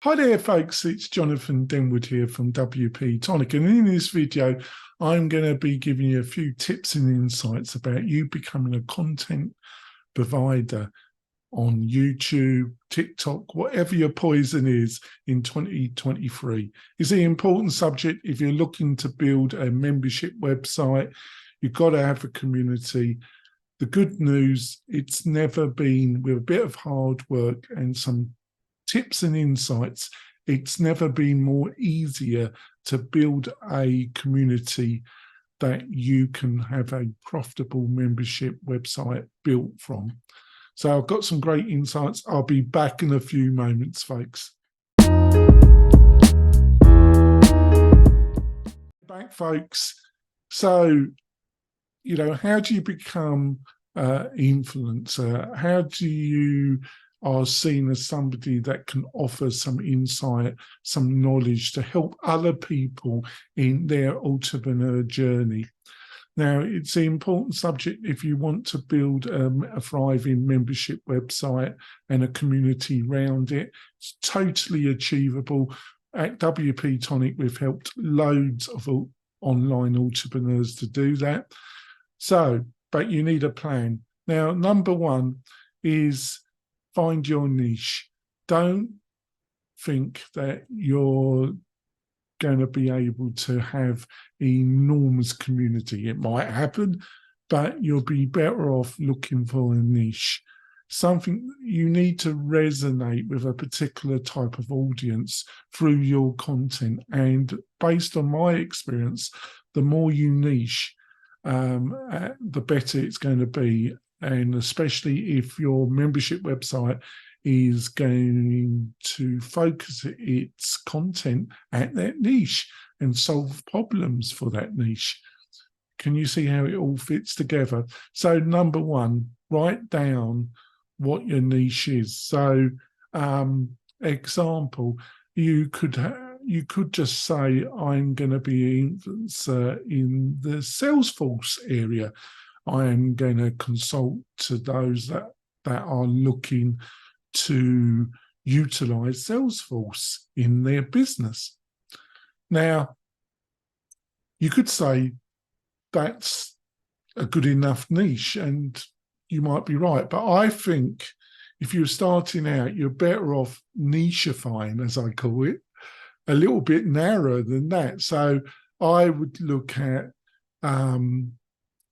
Hi there, folks. It's Jonathan Denwood here from WP-Tonic. And in this video, I'm going to be giving you a few tips and insights about you becoming a content provider on YouTube, TikTok, whatever your poison is in 2023. It's an important subject. If you're looking to build a membership website, you've got to have a community. The good news, it's never been, with a bit of hard work and some tips and insights, it's never been more easier to build a community that you can have a profitable membership website built from. So I've got some great insights. I'll be back in a few moments, folks. Back, folks. So, how do you become influencer? How do you are seen as somebody that can offer some insight, some knowledge to help other people in their entrepreneur journey? Now, it's an important subject if you want to build a thriving membership website and a community around it. It's totally achievable. At WP-Tonic, we've helped loads of online entrepreneurs to do that. So, but you need a plan. Now, number one is find your niche. Don't think that you're going to be able to have an enormous community. It might happen, but you'll be better off looking for a niche. Something you need to resonate with a particular type of audience through your content. And based on my experience, the more you niche, the better it's going to be. And especially if your membership website is going to focus its content at that niche and solve problems for that niche. Can you see how it all fits together? So number one, write down what your niche is. So example, you could just say, I'm going to be an influencer in the Salesforce area. I am going to consult to those that are looking to utilize Salesforce in their business. Now, you could say that's a good enough niche, and you might be right. But I think if you're starting out, you're better off nichifying, as I call it, a little bit narrower than that. So I would look at,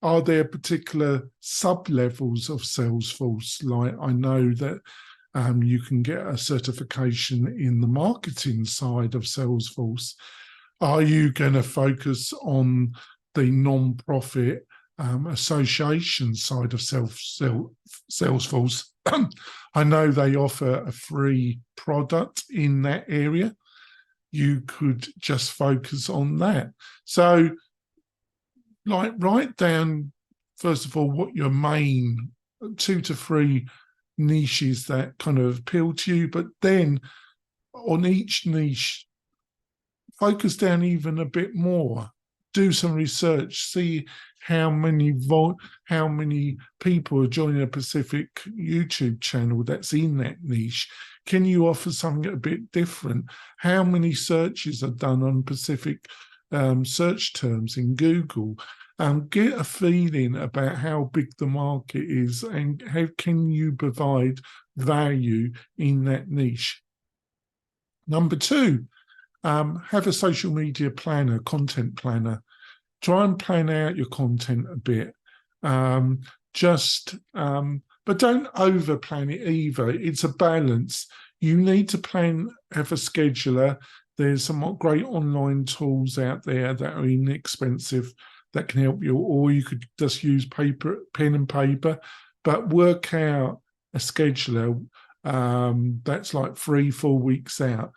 are there particular sub-levels of Salesforce? Like, I know that you can get a certification in the marketing side of Salesforce. Are you going to focus on the non-profit association side of Salesforce? I know they offer a free product in that area. You could just focus on that. So, like, write down, first of all, what your main 2 to 3 niches that kind of appeal to you, but then on each niche, focus down even a bit more. Do some research, see how many people are joining a specific YouTube channel that's in that niche. Can you offer something a bit different? How many searches are done on specific search terms in Google? Get a feeling about how big the market is and how can you provide value in that niche. Number 2, have a social media planner, content planner. Try and plan out your content a bit. But don't over plan it either. It's a balance. You need to have a scheduler. There's some great online tools out there that are inexpensive that can help you, or you could just use pen and paper, but work out a scheduler that's like 3-4 weeks out,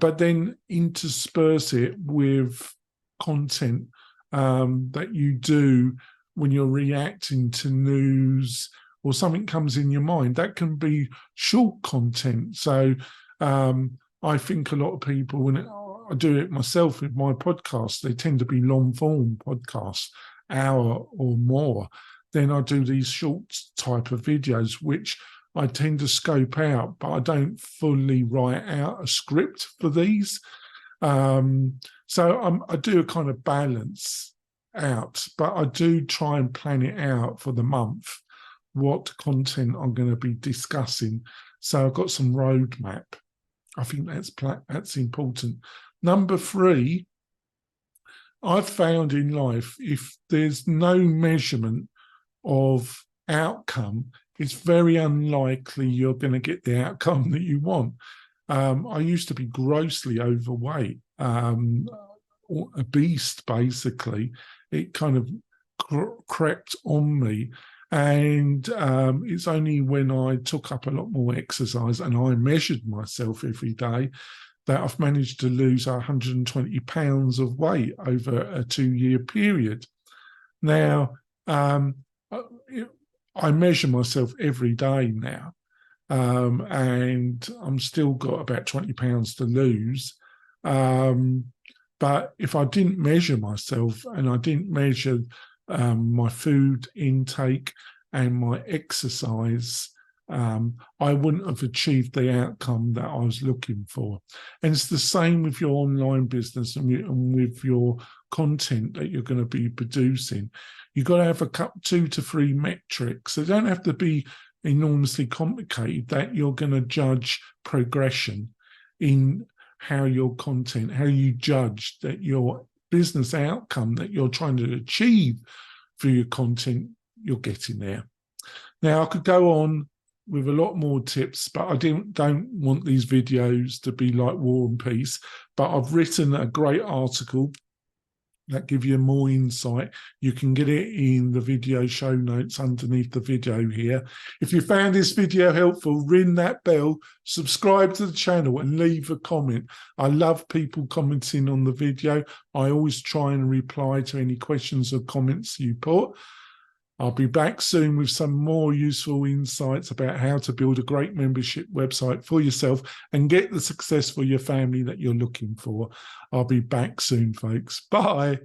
but then intersperse it with content that you do when you're reacting to news or something comes in your mind. That can be short content. So I think a lot of people, when I do it myself with my podcasts, they tend to be long form podcasts, hour or more. Then I do these short type of videos, which I tend to scope out, but I don't fully write out a script for these. So I do a kind of balance out, but I do try and plan it out for the month, what content I'm going to be discussing. So I've got some roadmap. I think that's important. Number 3, I've found in life, if there's no measurement of outcome, it's very unlikely you're going to get the outcome that you want. I used to be grossly overweight, a beast, basically. It kind of crept on me. And it's only when I took up a lot more exercise and I measured myself every day that I've managed to lose 120 pounds of weight over a 2-year period. Now, I measure myself every day now, and I'm still got about 20 pounds to lose. But if I didn't measure myself and I didn't measure my food intake and my exercise, I wouldn't have achieved the outcome that I was looking for. And it's the same with your online business and with your content that you're going to be producing. You've got to have 2 to 3 metrics. They don't have to be enormously complicated, that you're going to judge progression in how your content, how you judge that your business outcome that you're trying to achieve through your content, you're getting there. Now, I could go on with a lot more tips, but I don't want these videos to be like War and Peace. But I've written a great article that give you more insight. You can get it in the video show notes underneath the video here. If you found this video helpful, ring that bell, subscribe to the channel and leave a comment. I love people commenting on the video. I always try and reply to any questions or comments you put. I'll be back soon with some more useful insights about how to build a great membership website for yourself and get the success for your family that you're looking for. I'll be back soon, folks. Bye.